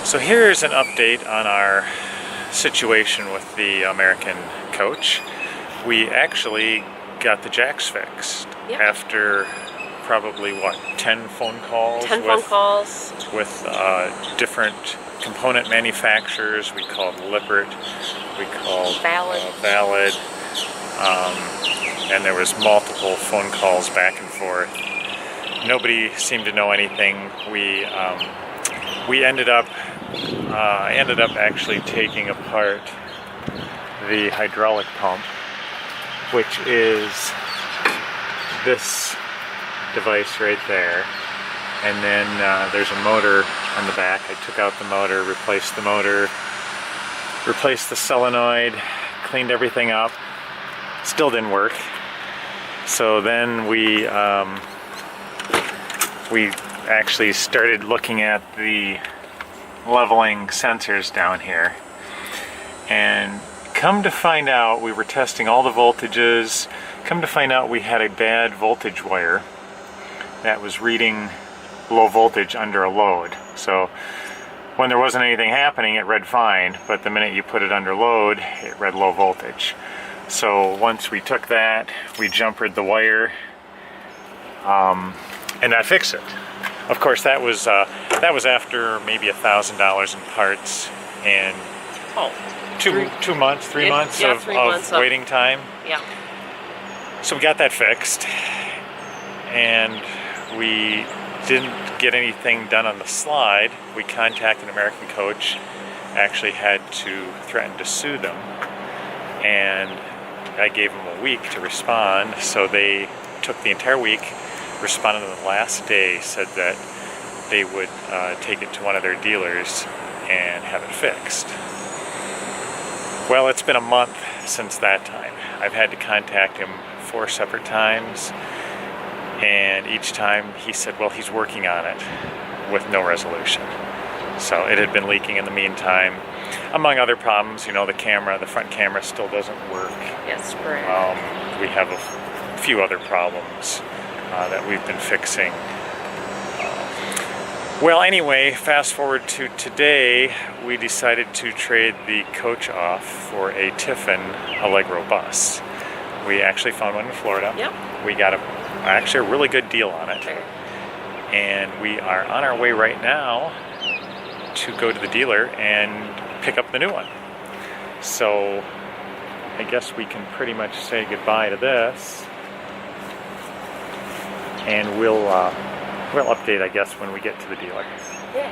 So here's an update on our situation with the American coach. We actually got the jacks fixed after probably, what, 10 phone calls? 10 phone calls. With different component manufacturers. We called Lippert, we called Valid, and there was multiple phone calls back and forth. Nobody seemed to know anything. I ended up actually taking apart the hydraulic pump, which is this device right there, and then there's a motor on the back. I took out the motor, replaced the solenoid, cleaned everything up. Still didn't work. So then we actually started looking at the leveling sensors down here, and come to find out, we were testing all the voltages. Come to find out we had a bad voltage wire that was reading low voltage under a load. So when there wasn't anything happening, it read fine, but the minute you put it under load, it read low voltage. So once we took that, we jumpered the wire, and that fixed it. Of course, that was after maybe $1,000 in parts and three months of waiting time. Yeah. So we got that fixed, and we didn't get anything done on the slide. We contacted American Coach, actually had to threaten to sue them, and I gave them a week to respond. So they took the entire week, responded on the last day, said that they would take it to one of their dealers and have it fixed. Well, it's been a month since that time. I've had to contact him 4 separate times, and each time he said, well, he's working on it, with no resolution. So it had been leaking in the meantime, among other problems. You know, the front camera still doesn't work. Yes, correct. We have a few other problems that we've been fixing. Well, anyway, fast forward to today, we decided to trade the coach off for a Tiffin Allegro bus. We actually found one in Florida. Yep. We got actually a really good deal on it. Okay. And we are on our way right now to go to the dealer and pick up the new one. So I guess we can pretty much say goodbye to this. And we'll update, I guess, when we get to the dealer. Yeah.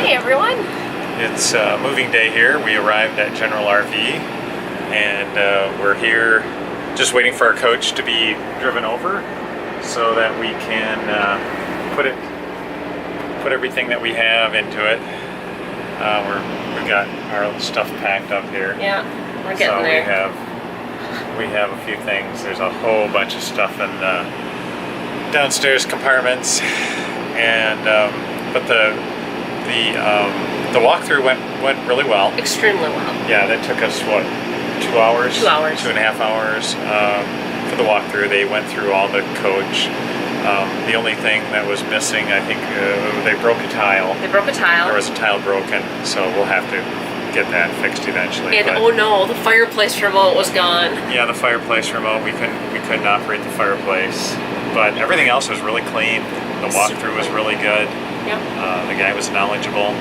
Hey everyone. It's moving day here. We arrived at General RV, and we're here just waiting for our coach to be driven over so that we can put everything that we have into it. We've got our stuff packed up here. Yeah, we're getting there. We have a few things. There's a whole bunch of stuff in downstairs compartments, and but the walkthrough went really well. Extremely well. Yeah, that took us what, 2 hours? 2 hours. 2.5 hours for the walkthrough. They went through all the coach. The only thing that was missing, I think, they broke a tile. They broke a tile. There was a tile broken, so we'll have to get that fixed eventually. And oh no, the fireplace remote was gone. Yeah, the fireplace remote, we couldn't operate the fireplace, but everything else was really clean. The walkthrough was really good. Yep. The guy was knowledgeable,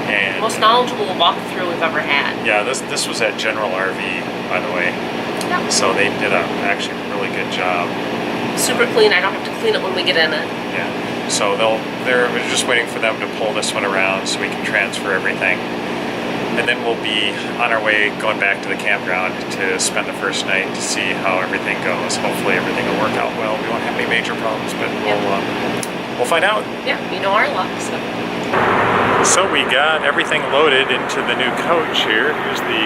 and most knowledgeable walkthrough we've ever had. Yeah, this was at General RV, by the way. Yep. So they did actually really good job. Super clean. I don't have to clean it when we get in it. Yeah. So we're just waiting for them to pull this one around so we can transfer everything. And then we'll be on our way going back to the campground to spend the first night to see how everything goes. Hopefully everything will work out well. We won't have any major problems, but we'll find out. Yeah, you know our luck. So we got everything loaded into the new coach here. Here's the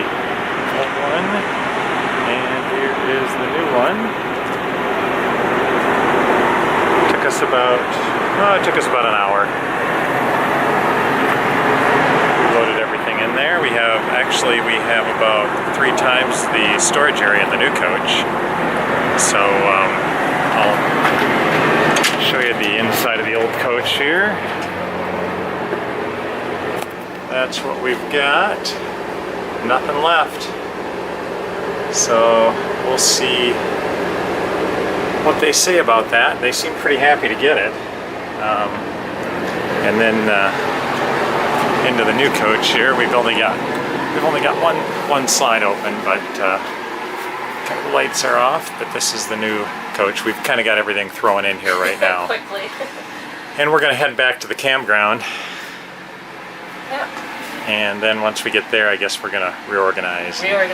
old one, and here is the new one. It took us about an hour. Loaded everything in there. We have about 3 times the storage area in the new coach. So I'll show you the inside of the old coach here. That's what we've got. Nothing left. So we'll see what they say about that. They seem pretty happy to get it. And then into the new coach here, we've only got one slide open, but the lights are off. But this is the new coach. We've kind of got everything thrown in here right now. Quickly. And we're going to head back to the campground. Yep. And then once we get there, I guess we're going to reorganize. See what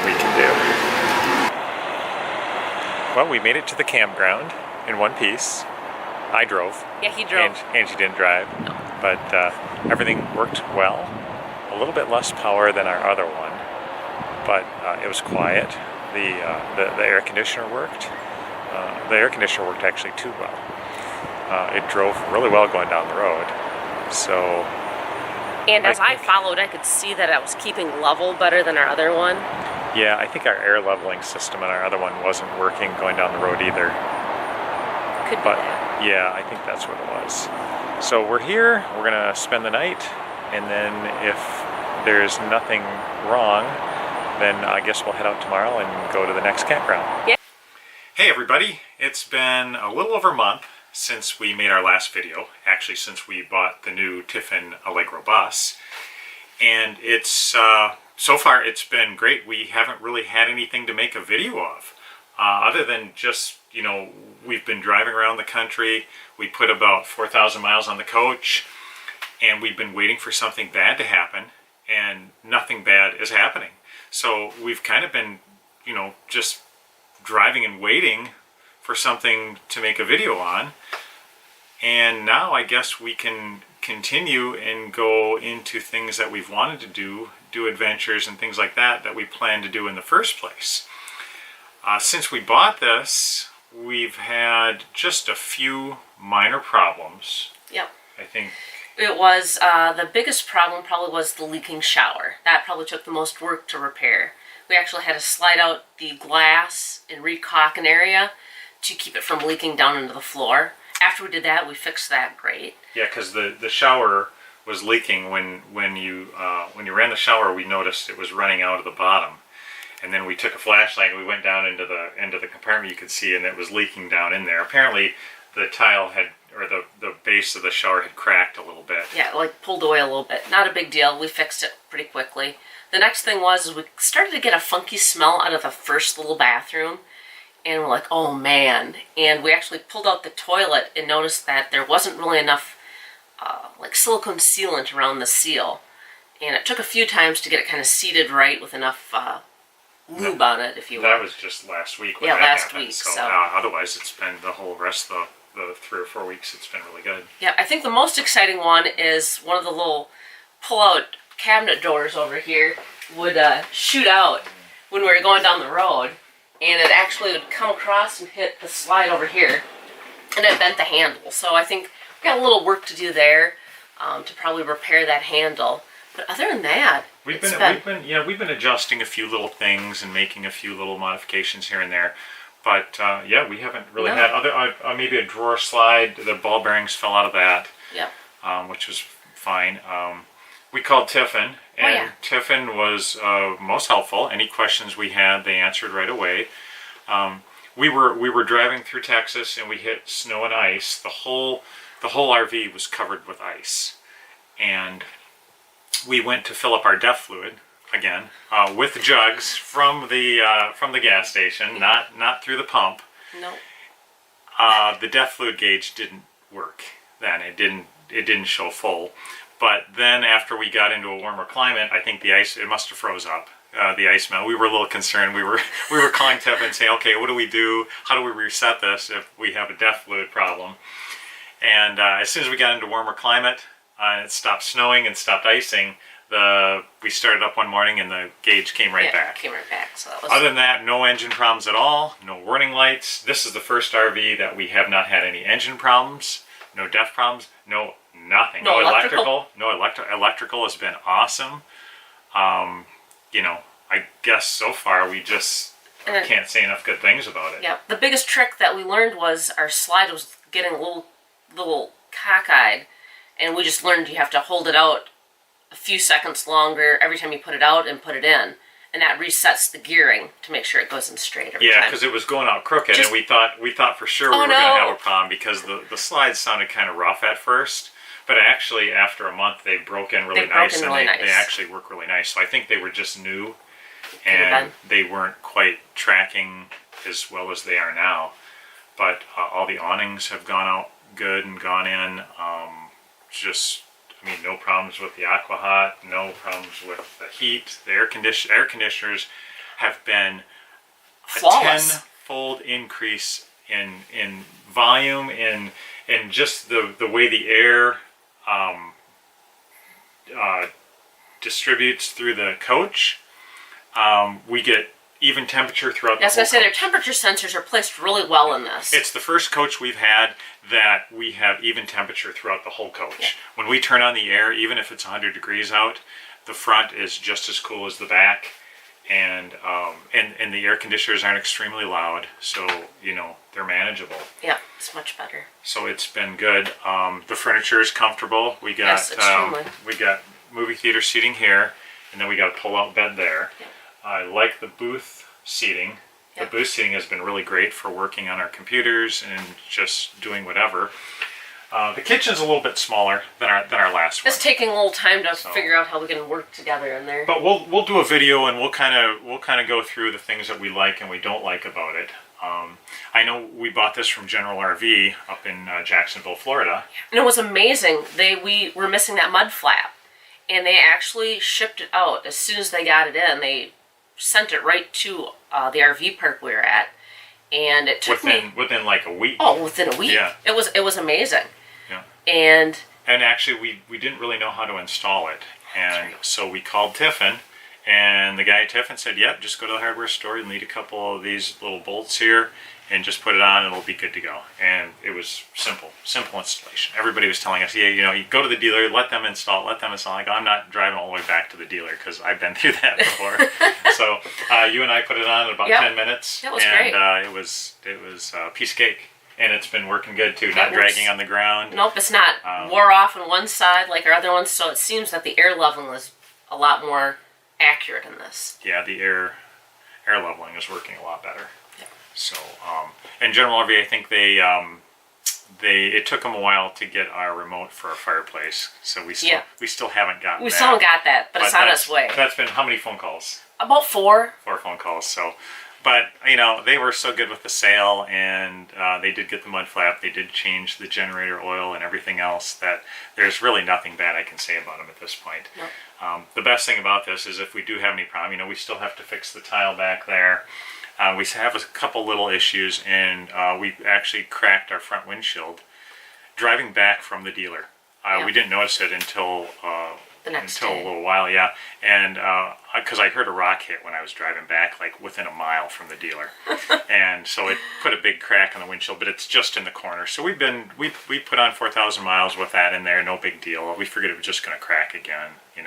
we can do. Well, we made it to the campground in one piece. I drove. Yeah, he drove. Angie didn't drive. No. But everything worked well. A little bit less power than our other one, but it was quiet. The air conditioner worked. The air conditioner worked actually too well. It drove really well going down the road. So. And as I followed, I could see that I was keeping level better than our other one. Yeah, I think our air leveling system on our other one wasn't working going down the road either. Could be But that. yeah, I think that's what it was. So we're here, we're gonna spend the night, and then if there's nothing wrong, then I guess we'll head out tomorrow and go to the next campground. Yeah. Hey everybody, it's been a little over a month since we made our last video, actually since we bought the new Tiffin Allegro bus. And it's, so far it's been great. We haven't really had anything to make a video of. Other than just, you know, we've been driving around the country. We put about 4,000 miles on the coach, and we've been waiting for something bad to happen, and nothing bad is happening. So we've kind of been, you know, just driving and waiting for something to make a video on. And now I guess we can continue and go into things that we've wanted to do adventures and things like that we planned to do in the first place. Since we bought this, we've had just a few minor problems. Yep. I think It was, the biggest problem probably was the leaking shower. That probably took the most work to repair. We actually had to slide out the glass and recaulk an area to keep it from leaking down into the floor. After we did that, we fixed that great. yeah, because the shower was leaking when you ran the shower. We noticed it was running out of the bottom, and then we took a flashlight and we went down into the compartment. You could see, and it was leaking down in there. Apparently, the tile had, or the base of the shower had cracked a little bit. Yeah, like pulled away a little bit. Not a big deal. We fixed it pretty quickly. The next thing was we started to get a funky smell out of the first little bathroom. And we're like, oh man. And we actually pulled out the toilet and noticed that there wasn't really enough like silicone sealant around the seal. And it took a few times to get it kind of seated right with enough lube on it, if you will. That was just last week. When Yeah, that last happened. week, So, so- otherwise, it's been the whole rest of the 3 or 4 weeks. It's been really good. Yeah, I think the most exciting one is one of the little pull-out cabinet doors over here would shoot out when we were going down the road. And it actually would come across and hit the slide over here. And it bent the handle. So I think we got a little work to do there to probably repair that handle. But other than that, We've been adjusting a few little things and making a few little modifications here and there. But yeah, we haven't really had other maybe a drawer slide. The ball bearings fell out of that. yeah. Which was fine. We called Tiffin, and Tiffin was most helpful. Any questions we had, they answered right away. We were driving through Texas, and we hit snow and ice. The whole RV was covered with ice, and we went to fill up our DEF fluid again with jugs from the gas station, not through the pump. No. The DEF fluid gauge didn't work then. It didn't show full. But then after we got into a warmer climate, I think the ice, it must have froze up, the ice melt. We were a little concerned. We were calling Tiffin and saying, okay, what do we do? How do we reset this if we have a DEF fluid problem? And as soon as we got into warmer climate, and it stopped snowing and stopped icing, we started up one morning and the gauge came right back. Came right back. So that was... Other than that, no engine problems at all, no warning lights. This is the first RV that we have not had any engine problems, no DEF problems, no nothing. No electrical. Electrical has been awesome. You know, I guess so far we just And can't say enough good things about it. Yeah, the biggest trick that we learned was our slide was getting a little cockeyed, and we just learned you have to hold it out a few seconds longer every time you put it out and put it in, and that resets the gearing to make sure it goes in straight every time. Yeah, because it was going out crooked, and we thought for sure we were going to have a problem because the slides sounded kind of rough at first. But actually, after a month, they broke in really nice, and they actually work really nice. So I think they were just new, and they weren't quite tracking as well as they are now. But all the awnings have gone out good and gone in. No problems with the AquaHot, no problems with the heat. The air conditioners have been flawless. A tenfold increase in volume, in just the way the air distributes through the coach. We get even temperature throughout the whole coach. I was going to say, their temperature sensors are placed really well in this. It's the first coach we've had that we have even temperature throughout the whole coach. Yeah. When we turn on the air, even if it's 100 degrees out, the front is just as cool as the back. And the air conditioners aren't extremely loud, so they're manageable. Yeah, it's much better. So it's been good. The furniture is comfortable. We got we got movie theater seating here, and then we got a pull-out bed there. Yeah. I like the booth seating. Yeah. The booth seating has been really great for working on our computers and just doing whatever. The kitchen's a little bit smaller than our last one. It's taking a little time to figure out how we can work together in there. But we'll do a video, and we'll kind of go through the things that we like and we don't like about it. I know we bought this from General RV up in Jacksonville, Florida. And it was amazing. We were missing that mud flap, and they actually shipped it out as soon as they got it in. They sent it right to the RV park we were at, and it took within like a week. Oh, within a week. Yeah. It was amazing. Yeah. And actually, we didn't really know how to install it, and so we called Tiffin, and the guy at Tiffin said, "Yep, just go to the hardware store. You'll need a couple of these little bolts here, and just put it on, and it'll be good to go." And it was simple installation. Everybody was telling us, "Yeah, you go to the dealer, let them install. I go, I'm not driving all the way back to the dealer because I've been through that before." So you and I put it on in about 10 minutes. That was great. And it was a piece of cake. And it's been working good too, not dragging on the ground. Nope, it's not wore off on one side like our other ones, so it seems that the air leveling is a lot more accurate in this. Yeah, the air leveling is working a lot better. Yeah. So, and General RV, I think it took them a while to get our remote for our fireplace, so we still haven't gotten that. We still haven't got that, but it's on its way. That's been how many phone calls? About 4. 4 phone calls, so... But, they were so good with the sale, and they did get the mud flap, they did change the generator oil and everything else, that there's really nothing bad I can say about them at this point. Nope. The best thing about this is if we do have any problem, we still have to fix the tile back there. We have a couple little issues, and we actually cracked our front windshield driving back from the dealer. We didn't notice it until... a little while, yeah. And because I heard a rock hit when I was driving back, like within a mile from the dealer, and so it put a big crack on the windshield. But it's just in the corner. So we put on 4,000 miles with that in there, no big deal. We figured it was just going to crack again, with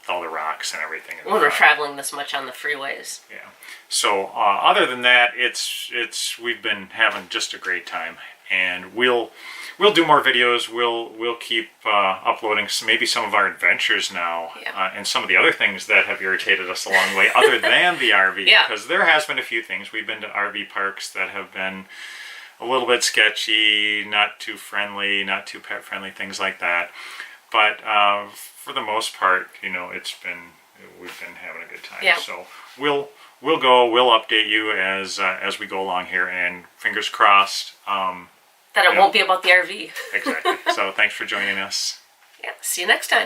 all the rocks and everything. When we're traveling this much on the freeways. Yeah. So other than that, we've been having just a great time, and we'll do more videos. We'll keep uploading maybe some of our adventures now, and some of the other things that have irritated us along the way, other than the RV. Because there has been a few things. We've been to RV parks that have been a little bit sketchy, not too friendly, not too pet friendly, things like that. But for the most part, we've been having a good time. Yeah. So we'll update you as we go along here, and fingers crossed. That it won't be about the RV. Exactly. So thanks for joining us. Yeah. See you next time.